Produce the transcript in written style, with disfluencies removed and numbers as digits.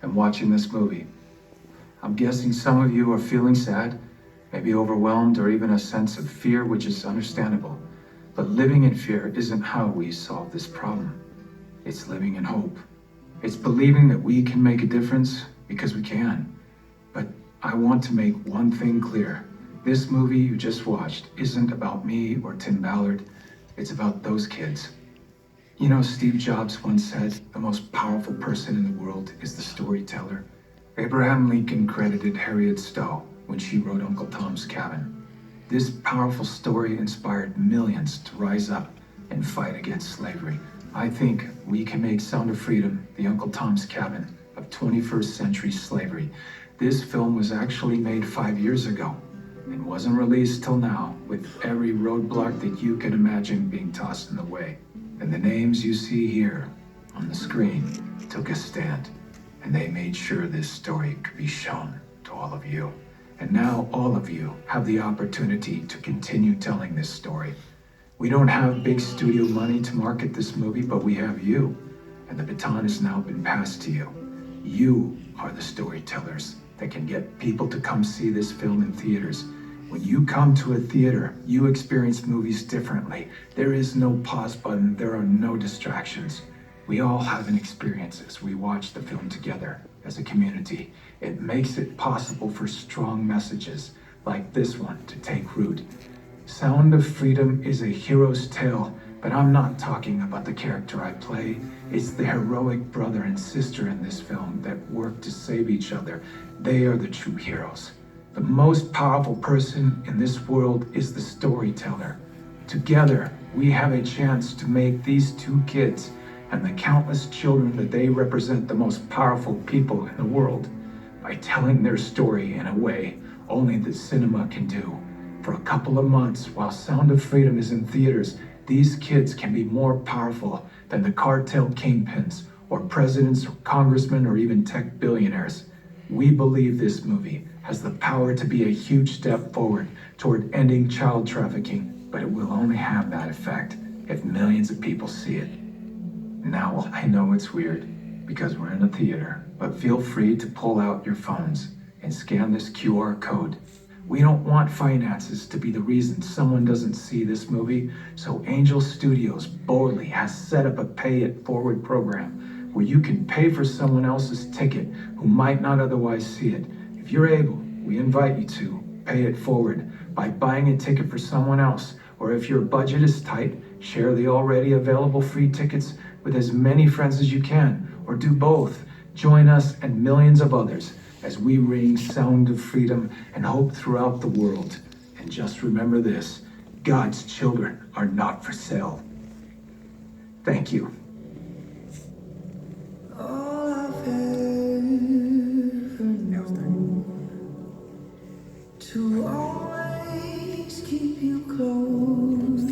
and watching this movie. I'm guessing some of you are feeling sad, maybe overwhelmed, or even a sense of fear, which is understandable. But living in fear isn't how we solve this problem. It's living in hope. It's believing that we can make a difference because we can. But I want to make one thing clear. This movie you just watched isn't about me or Tim Ballard. It's about those kids. You know, Steve Jobs once said, the most powerful person in the world is the storyteller. Abraham Lincoln credited Harriet Stowe when she wrote Uncle Tom's Cabin. This powerful story inspired millions to rise up and fight against slavery. I think we can make Sound of Freedom the Uncle Tom's Cabin of 21st century slavery. This film was actually made 5 years ago and wasn't released till now, with every roadblock that you can imagine being tossed in the way. And the names you see here on the screen took a stand, and they made sure this story could be shown to all of you. And now all of you have the opportunity to continue telling this story. We don't have big studio money to market this movie, but we have you, and the baton has now been passed to you. You are the storytellers that can get people to come see this film in theaters. When you come to a theater, you experience movies differently. There is no pause button, there are no distractions. We all have an experience as we watch the film together as a community. It makes it possible for strong messages like this one to take root. Sound of Freedom is a hero's tale, but I'm not talking about the character I play. It's the heroic brother and sister in this film that work to save each other. They are the true heroes. The most powerful person in this world is the storyteller. Together, we have a chance to make these two kids and the countless children that they represent the most powerful people in the world by telling their story in a way only the cinema can do. For a couple of months, while Sound of Freedom is in theaters, these kids can be more powerful than the cartel kingpins or presidents or congressmen or even tech billionaires. We believe this movie has the power to be a huge step forward toward ending child trafficking, but it will only have that effect if millions of people see it. Now, I know it's weird because we're in a theater, but feel free to pull out your phones and scan this QR code. We don't want finances to be the reason someone doesn't see this movie, so Angel Studios boldly has set up a Pay It Forward program where you can pay for someone else's ticket who might not otherwise see it. If you're able, we invite you to pay it forward by buying a ticket for someone else, or if your budget is tight, share the already available free tickets with as many friends as you can, or do both. Join us and millions of others as we ring Sound of Freedom and hope throughout the world. And just remember this, God's children are not for sale. Thank you.